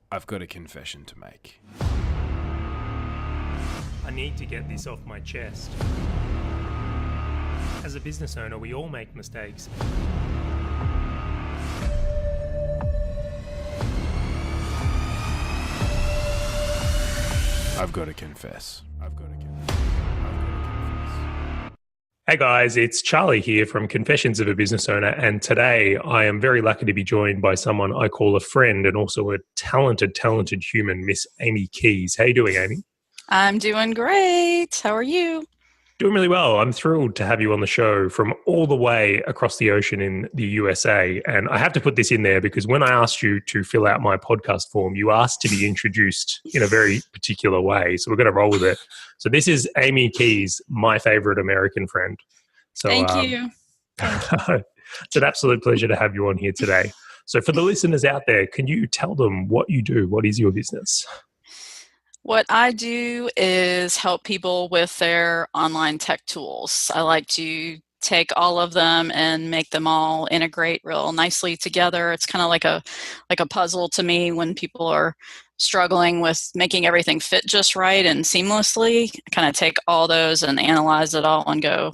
I've got a confession to make. I need to get this off my chest. As a business owner, we all make mistakes. I've got to confess. Hey guys, it's Charlie here from Confessions of a Business Owner, and today I am very lucky to be joined by someone I call a friend and also a talented human, Miss Amy Keys. How you doing, Amy? I'm doing great. How are you? Doing really well. I'm thrilled to have you on the show from all the way across the ocean in the USA. And I have to put this in there because when I asked you to fill out my podcast form, you asked to be introduced in a very particular way. So we're going to roll with it. So this is Amy Keys, my favorite American friend. So Thank you. It's an absolute pleasure to have you on here today. So for the listeners out there, can you tell them what you do? What is your business? What I do is help people with their online tech tools. I like to take all of them and make them all integrate real nicely together. It's kind of like a puzzle to me when people are struggling with making everything fit just right and seamlessly. I kind of take all those and analyze it all and go,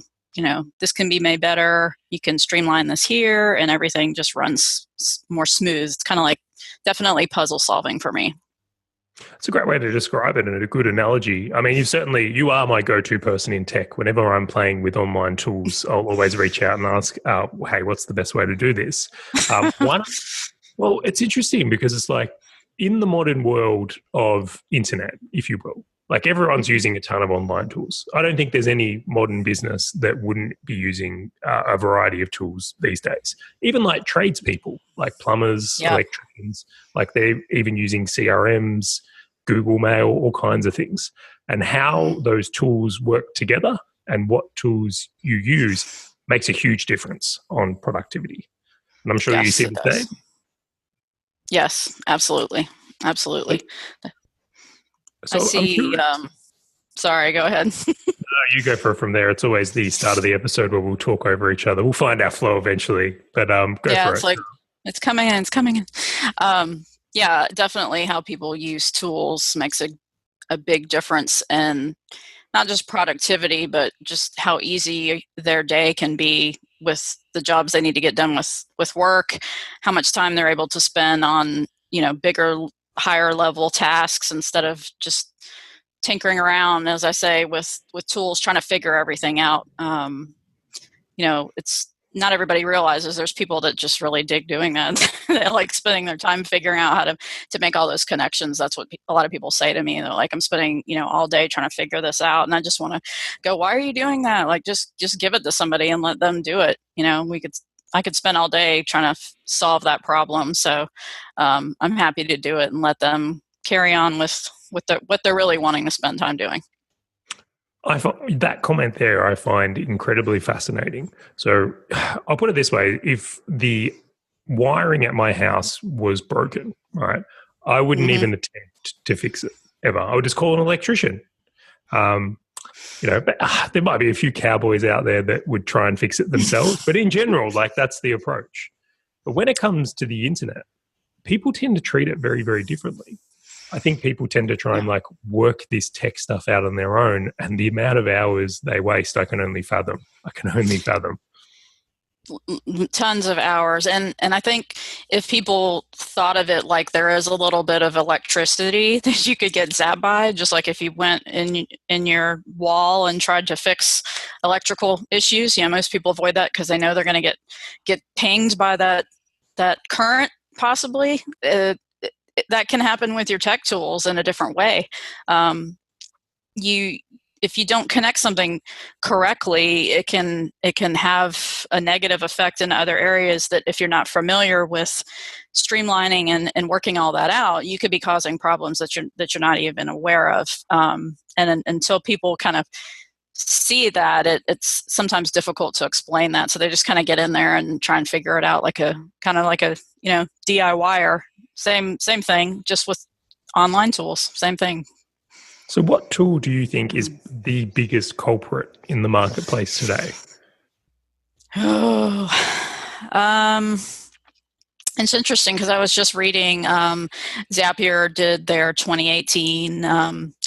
this can be made better. You can streamline this here and everything just runs more smooth. It's kind of like definitely puzzle solving for me. It's a great way to describe it and a good analogy. I mean, you are my go-to person in tech. Whenever I'm playing with online tools, I'll always reach out and ask, hey, what's the best way to do this? Well, it's interesting because it's like in the modern world of internet, if you will, like everyone's using a ton of online tools. I don't think there's any modern business that wouldn't be using a variety of tools these days. Even like tradespeople, like plumbers, electricians, like they're even using CRMs, Google Mail, all kinds of things. And how those tools work together and what tools you use makes a huge difference on productivity. And I'm sure you see the same. Yes, absolutely. Absolutely. So I see. Sorry, go ahead. No, you go for it from there. It's always the start of the episode where we'll talk over each other. We'll find our flow eventually, but go for it. Yeah, it's like it's coming in. It's coming in. Yeah, definitely. How people use tools makes a big difference in not just productivity, but just how easy their day can be with the jobs they need to get done with work. How much time they're able to spend on bigger, higher level tasks instead of just tinkering around, as I say, with tools, trying to figure everything out. It's not everybody realizes there's people that just really dig doing that. They like spending their time figuring out how to make all those connections. That's what a lot of people say to me. They're like, I'm spending, all day trying to figure this out. And I just want to go, why are you doing that? Like, just give it to somebody and let them do it. I could spend all day trying to solve that problem. So I'm happy to do it and let them carry on with what they're really wanting to spend time doing. I find that comment there I find incredibly fascinating. So I'll put it this way. If the wiring at my house was broken, right, I wouldn't even attempt to fix it ever. I would just call an electrician. But there might be a few cowboys out there that would try and fix it themselves. But in general, like that's the approach. But when it comes to the internet, people tend to treat it very, very differently. I think people tend to try and like work this tech stuff out on their own, and the amount of hours they waste, I can only fathom. Tons of hours. And I think if people thought of it like there is a little bit of electricity that you could get zapped by, just like if you went in your wall and tried to fix electrical issues, most people avoid that because they know they're going to get pinged by that current possibly. That can happen with your tech tools in a different way. If you don't connect something correctly, it can have a negative effect in other areas that if you're not familiar with streamlining and working all that out, you could be causing problems that you're not even aware of. And until people kind of see that, it's sometimes difficult to explain that. So they just kind of get in there and try and figure it out like a DIYer. Same thing, just with online tools. Same thing. So what tool do you think is the biggest culprit in the marketplace today? It's interesting because I was just reading Zapier did their 2018.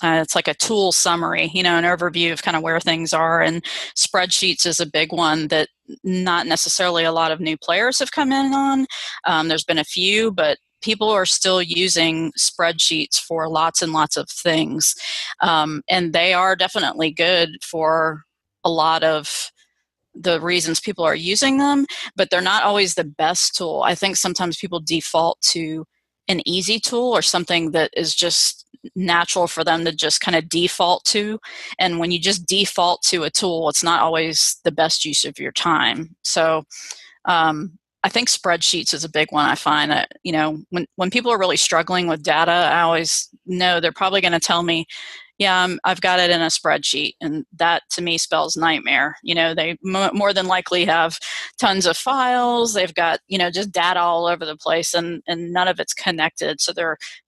It's like a tool summary, an overview of kind of where things are. And spreadsheets is a big one that not necessarily a lot of new players have come in on. There's been a few, but people are still using spreadsheets for lots and lots of things. And they are definitely good for a lot of the reasons people are using them, but they're not always the best tool. I think sometimes people default to an easy tool or something that is just natural for them to just kind of default to. And when you just default to a tool, it's not always the best use of your time. So I think spreadsheets is a big one. I find that, when people are really struggling with data, I always know they're probably going to tell me, yeah, I've got it in a spreadsheet. And that to me spells nightmare. They more than likely have tons of files. They've got, just data all over the place and none of it's connected. So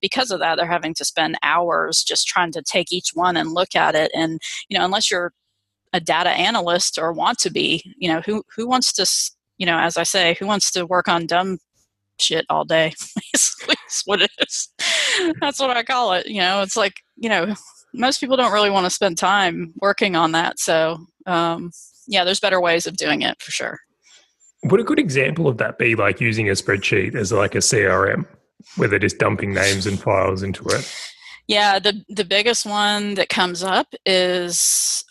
because of that, they're having to spend hours just trying to take each one and look at it. And, unless you're a data analyst or want to be, who wants to, as I say, who wants to work on dumb shit all day? Basically, is what it is. That's what I call it. It's like, most people don't really want to spend time working on that. So, there's better ways of doing it for sure. Would a good example of that be like using a spreadsheet as like a CRM, where they're just dumping names and files into it? Yeah, the biggest one that comes up is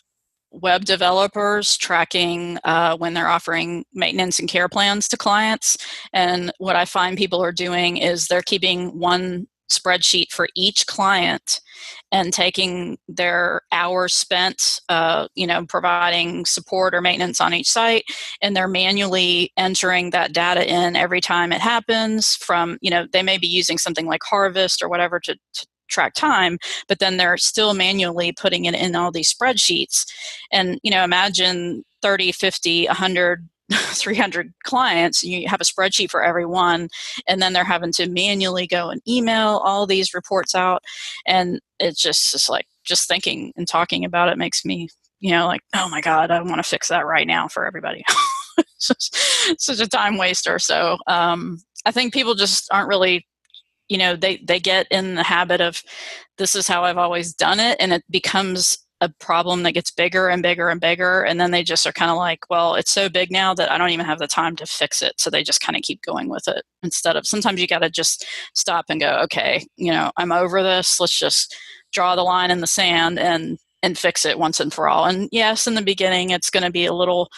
web developers tracking when they're offering maintenance and care plans to clients. And what I find people are doing is they're keeping one spreadsheet for each client and taking their hours spent providing support or maintenance on each site, and they're manually entering that data in every time it happens. From they may be using something like Harvest or whatever to track time, but then they're still manually putting it in all these spreadsheets. And imagine 30, 50, 100 300 clients, you have a spreadsheet for every one, and then they're having to manually go and email all these reports out. And it's just like, just thinking and talking about it makes me, like, oh my God, I want to fix that right now for everybody. It's such a time waster. So I think people just aren't really, they get in the habit of, this is how I've always done it, and it becomes a problem that gets bigger and bigger and bigger, and then they just are kind of like, well, it's so big now that I don't even have the time to fix it. So they just kind of keep going with it, instead of, sometimes you got to just stop and go, okay, I'm over this. Let's just draw the line in the sand and fix it once and for all. And yes, in the beginning, it's going to be a little,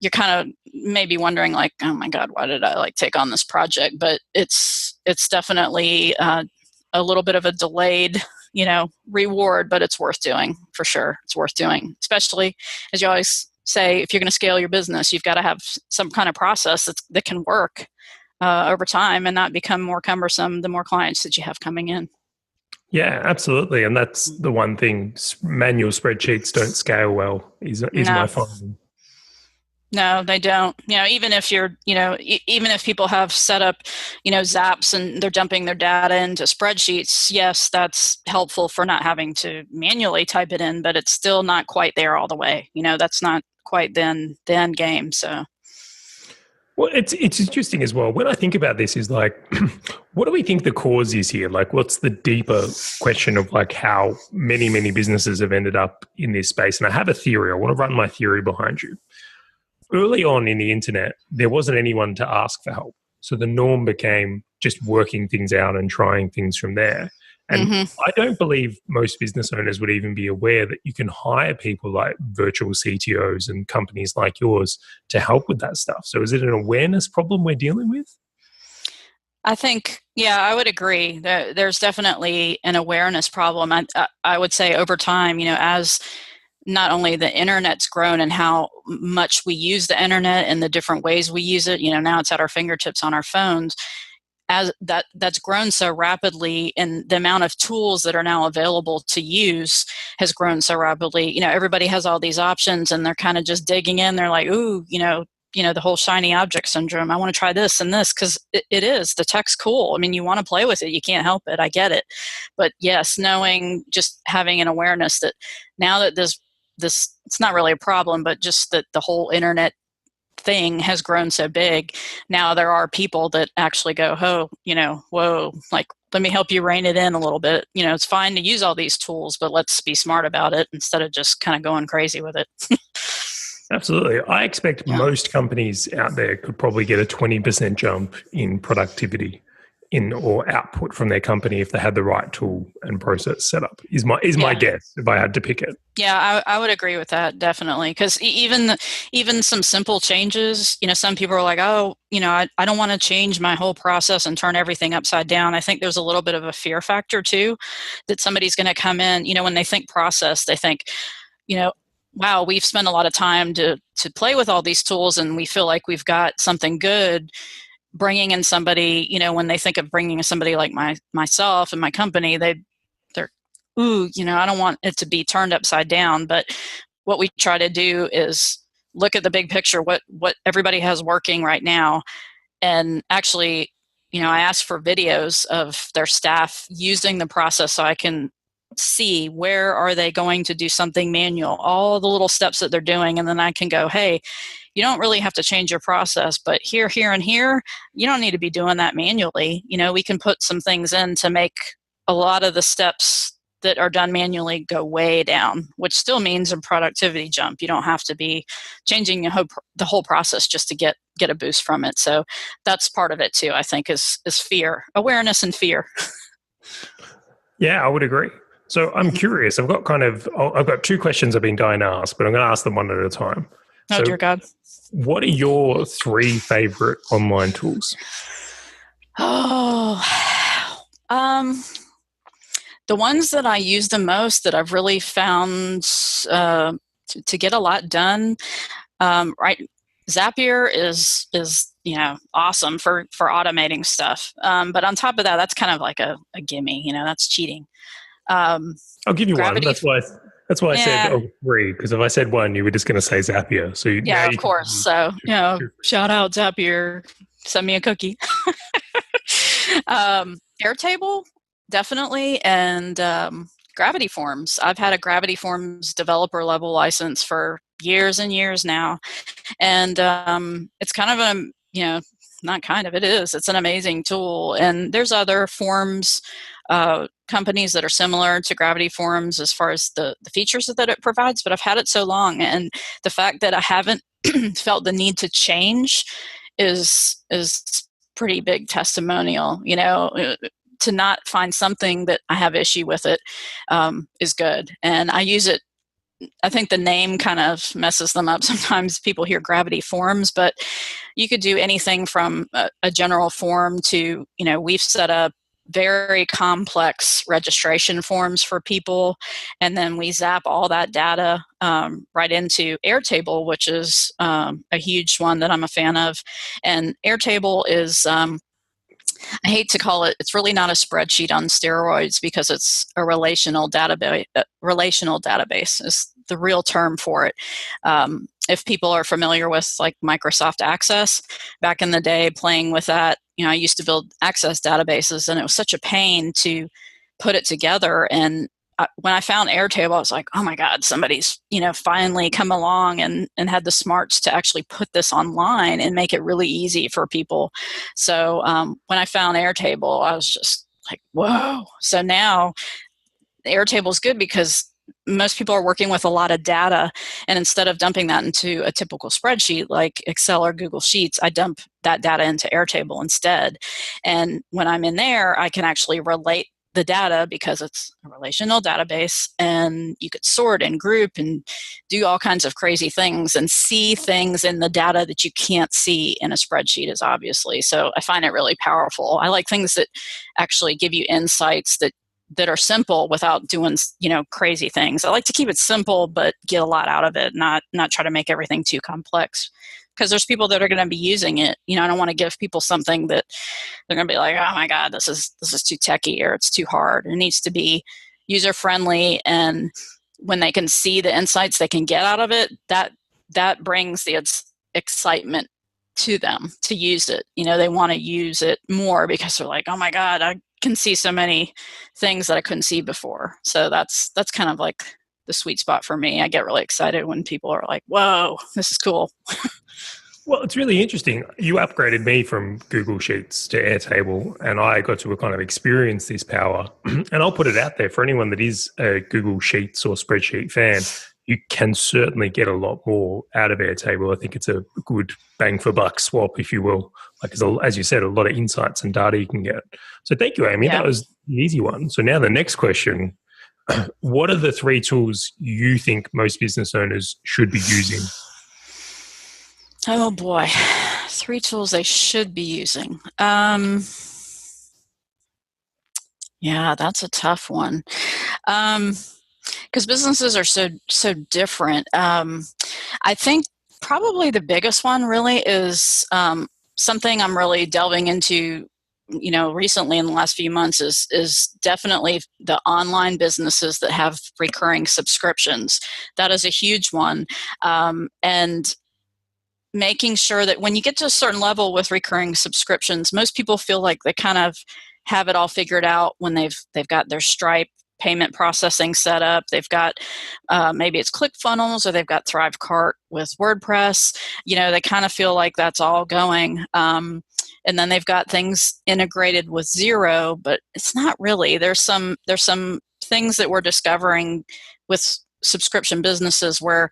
you're kind of maybe wondering like, oh my God, why did I take on this project? But it's definitely a little bit of a delayed reward, but it's worth doing for sure. It's worth doing, especially, as you always say, if you're going to scale your business, you've got to have some kind of process that can work over time and not become more cumbersome the more clients that you have coming in. Yeah, absolutely. And that's the one thing, manual spreadsheets don't scale well, is my finding. No, they don't. Even if you're, even if people have set up, Zaps and they're dumping their data into spreadsheets, yes, that's helpful for not having to manually type it in, but it's still not quite there all the way. That's not quite the end game. So. Well, it's interesting as well. When I think about this, is like, what do we think the cause is here? Like, what's the deeper question of like how many businesses have ended up in this space? And I have a theory. I want to run my theory behind you. Early on in the internet, there wasn't anyone to ask for help. So the norm became just working things out and trying things from there. And I don't believe most business owners would even be aware that you can hire people like virtual CTOs and companies like yours to help with that stuff. So is it an awareness problem we're dealing with? I think, I would agree. There's definitely an awareness problem. I would say over time, as not only the internet's grown and how much we use the internet and the different ways we use it, now it's at our fingertips on our phones, as that's grown so rapidly, and the amount of tools that are now available to use has grown so rapidly. Everybody has all these options and they're kind of just digging in. They're like, ooh, the whole shiny object syndrome. I want to try this and this because it is. The tech's cool. I mean, you want to play with it. You can't help it. I get it. But yes, just having an awareness that now that this it's not really a problem, but just that the whole internet thing has grown so big. Now there are people that actually go, oh, whoa, like, let me help you rein it in a little bit. It's fine to use all these tools, but let's be smart about it instead of just kind of going crazy with it. Absolutely. I expect most companies out there could probably get a 20% jump in productivity or output from their company if they had the right tool and process set up, is my guess if I had to pick it. Yeah, I would agree with that, definitely. Because even some simple changes, some people are like, oh, I don't want to change my whole process and turn everything upside down. I think there's a little bit of a fear factor too, that somebody's going to come in, when they think process, they think, wow, we've spent a lot of time to play with all these tools and we feel like we've got something good. Bringing in somebody, when they think of bringing in somebody like myself and my company, they're, I don't want it to be turned upside down. But what we try to do is look at the big picture, what everybody has working right now. And actually, I ask for videos of their staff using the process so I can see where are they going to do something manual, all the little steps that they're doing. And then I can go, hey, you don't really have to change your process, but here, and here, you don't need to be doing that manually. We can put some things in to make a lot of the steps that are done manually go way down, which still means a productivity jump. You don't have to be changing the whole process just to get a boost from it. So that's part of it too, I think, is fear, awareness and fear. Yeah, I would agree. So I'm curious. I've got two questions I've been dying to ask, but I'm going to ask them one at a time. Oh, dear God. What are your 3 favorite online tools? Oh, the ones that I use the most that I've really found to get a lot done, right? Zapier is awesome for automating stuff. But on top of that, that's kind of like a gimme. That's cheating. I'll give you one. That's why I said 3, because if I said 1, you were just going to say Zapier. So of course. So, shout out Zapier, send me a cookie. Airtable, definitely, and Gravity Forms. I've had a Gravity Forms developer level license for years and years now. And it's kind of it's an amazing tool. And there's other forms companies that are similar to Gravity Forms as far as the features that it provides, but I've had it so long, and the fact that I haven't felt the need to change is pretty big testimonial. To not find something that I have issue with it is good, and I use it. I think the name kind of messes them up. Sometimes people hear Gravity Forms, but you could do anything from a general form to, we've set up very complex registration forms for people, and then we zap all that data right into Airtable, which is a huge one that I'm a fan of. And Airtable is I hate to call it, it's really not a spreadsheet on steroids because it's a relational database. Relational database is the real term for it. If people are familiar with like Microsoft Access, back in the day playing with that, I used to build Access databases, and it was such a pain to put it together. And when I found Airtable, I was like, oh my God, somebody's, finally come along and had the smarts to actually put this online and make it really easy for people. So when I found Airtable, I was just like, whoa. So now Airtable is good because most people are working with a lot of data, and instead of dumping that into a typical spreadsheet like Excel or Google Sheets, I dump that data into Airtable instead. And when I'm in there, I can actually relate the data because it's a relational database, and you could sort and group and do all kinds of crazy things and see things in the data that you can't see in a spreadsheet as obviously. So I find it really powerful. I like things that actually give you insights that are simple without doing, crazy things. I like to keep it simple, but get a lot out of it, not try to make everything too complex. Because there's people that are going to be using it. I don't want to give people something that they're going to be like, oh my God, this is too techy or it's too hard. It needs to be user friendly, and when they can see the insights they can get out of it, that brings the excitement to them to use it. They want to use it more because they're like, oh my God, I can see so many things that I couldn't see before. So that's kind of like the sweet spot for me. I get really excited when people are like, whoa, this is cool. Well, it's really interesting. You upgraded me from Google Sheets to Airtable, and I got to kind of experience this power. And I'll put it out there for anyone that is a Google Sheets or spreadsheet fan. You can certainly get a lot more out of Airtable. I think it's a good bang for buck swap, if you will. Like as you said, a lot of insights and data you can get. So thank you, Amy. Yeah. That was the easy one. So now the next question: what are the 3 tools you think most business owners should be using? Oh boy, 3 tools they should be using. Yeah, that's a tough one. Because businesses are so different. I think probably the biggest one really is something I'm really delving into, recently in the last few months is definitely the online businesses that have recurring subscriptions. That is a huge one, and making sure that when you get to a certain level with recurring subscriptions, most people feel like they kind of have it all figured out when they've got their Stripe payment processing set up. They've got maybe it's ClickFunnels, or they've got ThriveCart with WordPress. They kind of feel like that's all going. And then they've got things integrated with Xero, but it's not really. There's some things that we're discovering with subscription businesses where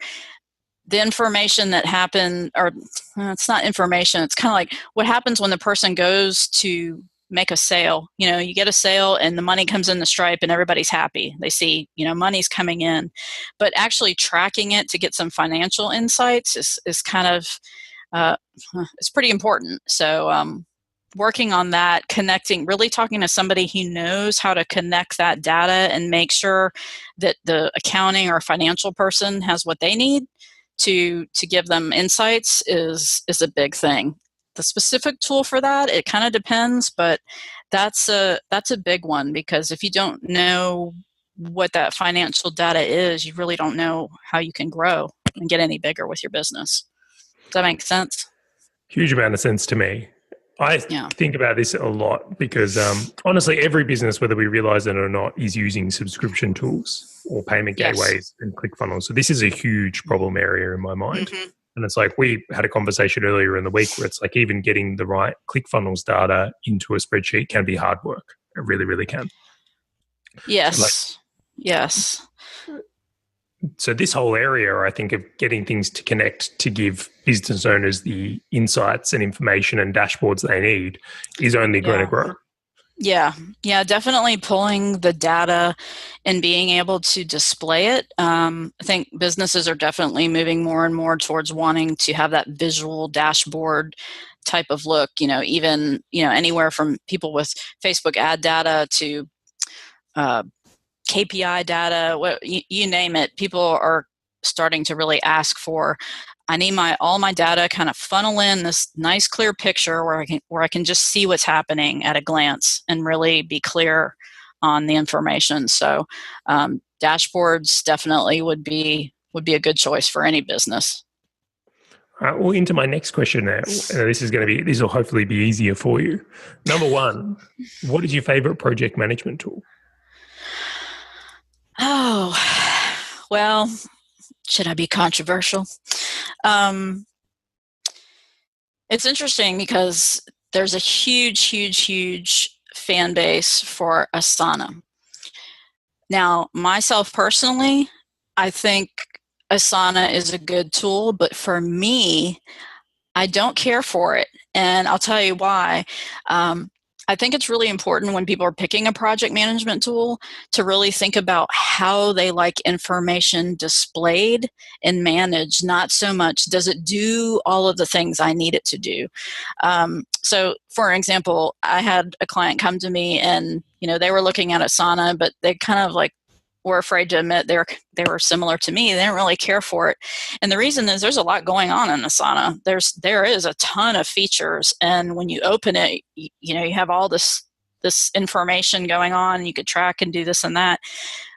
the information that happened, or it's not information, it's kind of like what happens when the person goes to make a sale. You get a sale and the money comes in the Stripe and everybody's happy. They see, money's coming in. But actually tracking it to get some financial insights is kind of, it's pretty important. So working on that, connecting, really talking to somebody who knows how to connect that data and make sure that the accounting or financial person has what they need to give them insights is a big thing. The specific tool for that, it kind of depends, but that's a big one, because if you don't know what that financial data is, you really don't know how you can grow and get any bigger with your business. Does that make sense? Huge amount of sense to me. I think about this a lot because honestly, every business, whether we realize it or not, is using subscription tools or payment gateways and ClickFunnels. So this is a huge problem area in my mind. Mm-hmm. And it's like we had a conversation earlier in the week where it's like even getting the right ClickFunnels data into a spreadsheet can be hard work. It really, really can. Yes. Yes. So this whole area, I think, of getting things to connect to give business owners the insights and information and dashboards they need is only going to grow. Yeah, definitely pulling the data and being able to display it. I think businesses are definitely moving more and more towards wanting to have that visual dashboard type of look, even, anywhere from people with Facebook ad data to KPI data, you name it. People are starting to really ask for, I need all my data kind of funnel in this nice clear picture where I can just see what's happening at a glance and really be clear on the information. So dashboards definitely would be a good choice for any business. Well, into my next question now. This will hopefully be easier for you. Number 1, what is your favorite project management tool? Oh, well, should I be controversial? It's interesting because there's a huge fan base for Asana. Now, myself personally, I think Asana is a good tool, but for me, I don't care for it. And I'll tell you why. I think it's really important when people are picking a project management tool to really think about how they like information displayed and managed, not so much does it do all of the things I need it to do. So for example, I had a client come to me and, they were looking at Asana, but they kind of like were afraid to admit they were similar to me. They didn't really care for it. And the reason is there's a lot going on in Asana. There is a ton of features. And when you open it, you have all this information going on. You could track and do this and that.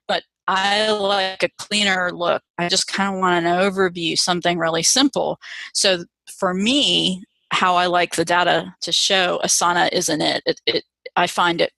But I like a cleaner look. I just kind of want an overview, something really simple. So for me, how I like the data to show, Asana isn't it. I find it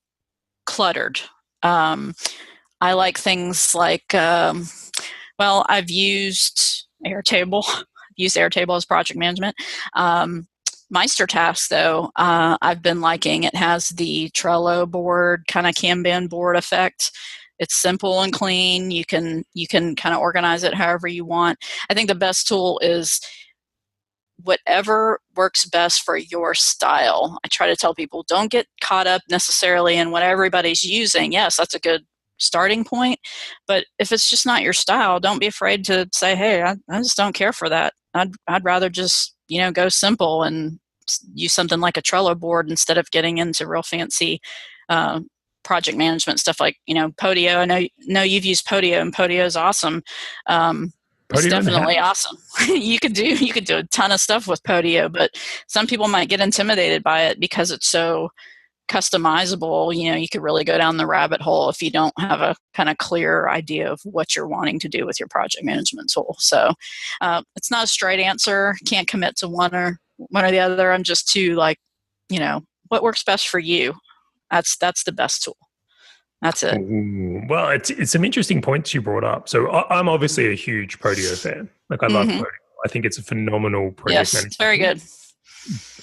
cluttered. I like things like, I've used Airtable used Airtable as project management. MeisterTask, though, I've been liking. It has the Trello board, kind of Kanban board effect. It's simple and clean. You can kind of organize it however you want. I think the best tool is whatever works best for your style. I try to tell people, don't get caught up necessarily in what everybody's using. Yes, that's a good starting point. But if it's just not your style, don't be afraid to say, hey, I just don't care for that. I'd rather just, go simple and use something like a Trello board instead of getting into real fancy project management stuff like, Podio. I know you've used Podio, and Podio is awesome. It's definitely awesome. You could do a ton of stuff with Podio, but some people might get intimidated by it because it's so customizable. You could really go down the rabbit hole if you don't have a kind of clear idea of what you're wanting to do with your project management tool. So it's not a straight answer. Can't commit to one or the other. I'm just too what works best for you. That's the best tool. That's it. Well, it's some interesting points you brought up. So I'm obviously a huge Podio fan. Like I love Podio. I think it's a phenomenal project management. Yes, very good.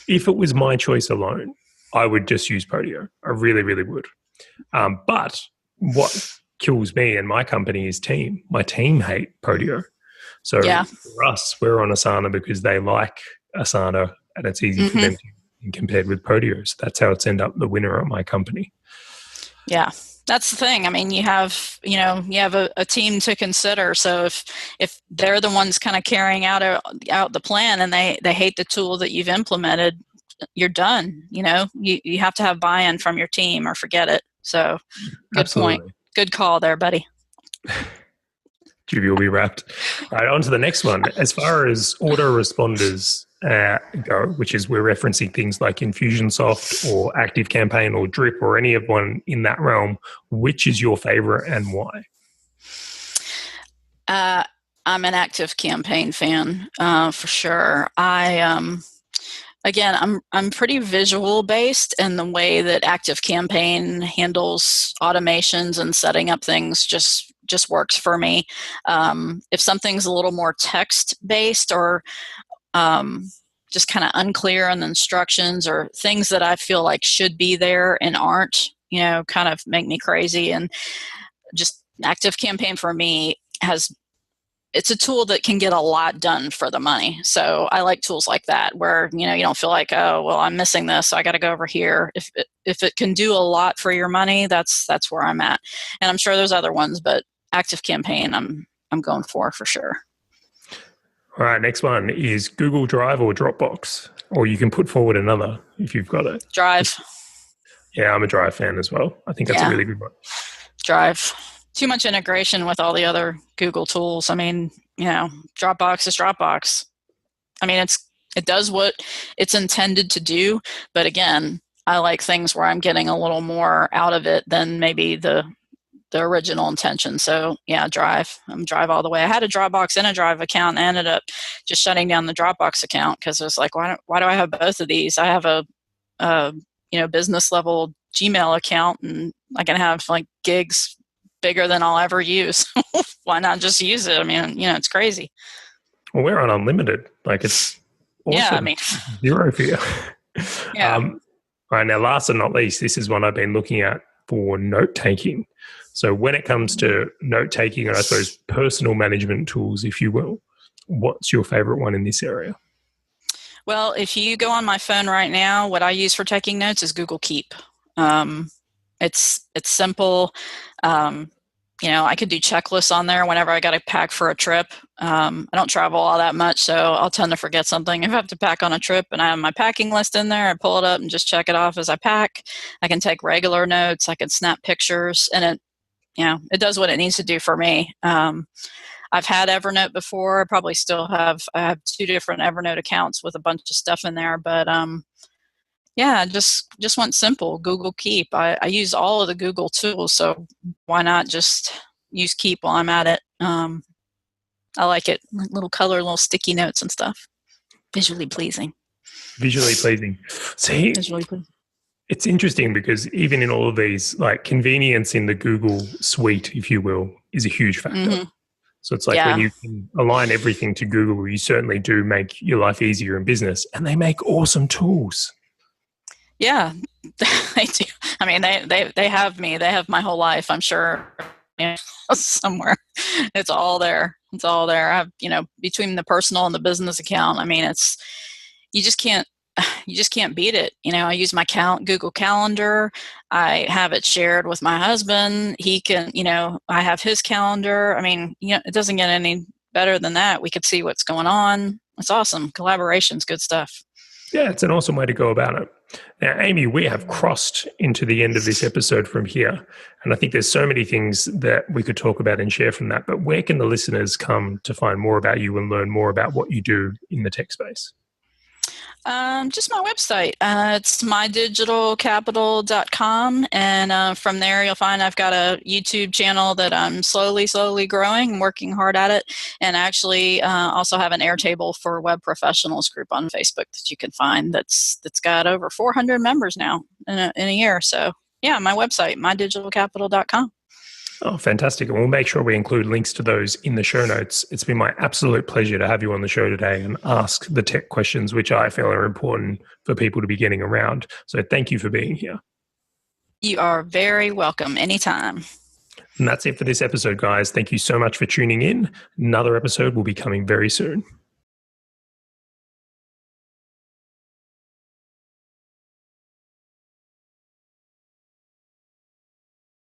If it was my choice alone, I would just use Podio. I really, really would. But what kills me and my company is team. My team hate Podio. So for us, we're on Asana because they like Asana and it's easy for them to be compared with Podio. So that's how it's end up the winner at my company. Yeah. That's the thing. I mean, you have a team to consider. So if they're the ones kind of carrying out the plan and they hate the tool that you've implemented, you're done. You have to have buy-in from your team or forget it. So good point. Good call there, buddy. Juby will be wrapped. All right, on to the next one. As far as autoresponders go, which is we're referencing things like Infusionsoft or ActiveCampaign or Drip or any of one in that realm, which is your favorite and why? I'm an ActiveCampaign fan for sure. Again, I'm pretty visual based, and the way that ActiveCampaign handles automations and setting up things just works for me. If something's a little more text based or just kind of unclear on the instructions or things that I feel like should be there and aren't, kind of make me crazy. And just ActiveCampaign for me it's a tool that can get a lot done for the money. So I like tools like that where, you don't feel like, oh, well, I'm missing this, so I got to go over here. If it can do a lot for your money, that's where I'm at. And I'm sure there's other ones, but ActiveCampaign I'm going for sure. All right, next one is Google Drive or Dropbox, or you can put forward another if you've got it. Drive. Yeah, I'm a Drive fan as well. I think that's a really good one. Drive. Too much integration with all the other Google tools. I mean, Dropbox is Dropbox. I mean, it does what it's intended to do, but again, I like things where I'm getting a little more out of it than maybe the original intention. So yeah, Drive. I'm Drive all the way. I had a Dropbox and a Drive account and ended up just shutting down the Dropbox account because it was like, why do I have both of these? I have a business level Gmail account and I can have like gigs bigger than I'll ever use. Why not just use it? I mean, it's crazy. Well, we're on unlimited. Like it's awesome. Yeah, I mean, zero for you. Yeah. All right, now last but not least, this is one I've been looking at for note taking. So when it comes to note taking and I suppose personal management tools, if you will, what's your favorite one in this area? Well, if you go on my phone right now, what I use for taking notes is Google Keep. It's simple. I could do checklists on there whenever I got to pack for a trip. I don't travel all that much, so I'll tend to forget something. If I have to pack on a trip and I have my packing list in there, I pull it up and just check it off as I pack. I can take regular notes. I can snap pictures, and it does what it needs to do for me. I've had Evernote before. I probably still have. I have 2 different Evernote accounts with a bunch of stuff in there, but just went simple. Google Keep. I use all of the Google tools, so why not just use Keep while I'm at it? I like it. Little color, little sticky notes and stuff. Visually pleasing. Visually pleasing. See, Visually pleasing. It's interesting because even in all of these, like convenience in the Google suite, if you will, is a huge factor. So it's like Yeah. when you can align everything to Google, you certainly do make your life easier in business, and they make awesome tools. Yeah, they do. I mean, they have me. They have my whole life. I'm sure somewhere. It's all there. It's all there. I have, between the personal and the business account. I mean, you just can't beat it. I use my Google Calendar. I have it shared with my husband. He can, I have his calendar. I mean, it doesn't get any better than that. We could see what's going on. It's awesome. Collaboration's good stuff. Yeah, it's an awesome way to go about it. Now, Amy, we have crossed into the end of this episode from here. And I think there's so many things that we could talk about and share from that. But where can the listeners come to find more about you and learn more about what you do in the tech space? Just my website. It's mydigitalcapital.com. And from there, you'll find I've got a YouTube channel that I'm slowly growing and working hard at it. And actually also have an Airtable for Web Professionals group on Facebook that you can find that's got over 400 members now in a year. So, yeah, my website, mydigitalcapital.com. Oh, fantastic. And we'll make sure we include links to those in the show notes. It's been my absolute pleasure to have you on the show today and ask the tech questions, which I feel are important for people to be getting around. So thank you for being here. You are very welcome anytime. And that's it for this episode, guys. Thank you so much for tuning in. Another episode will be coming very soon.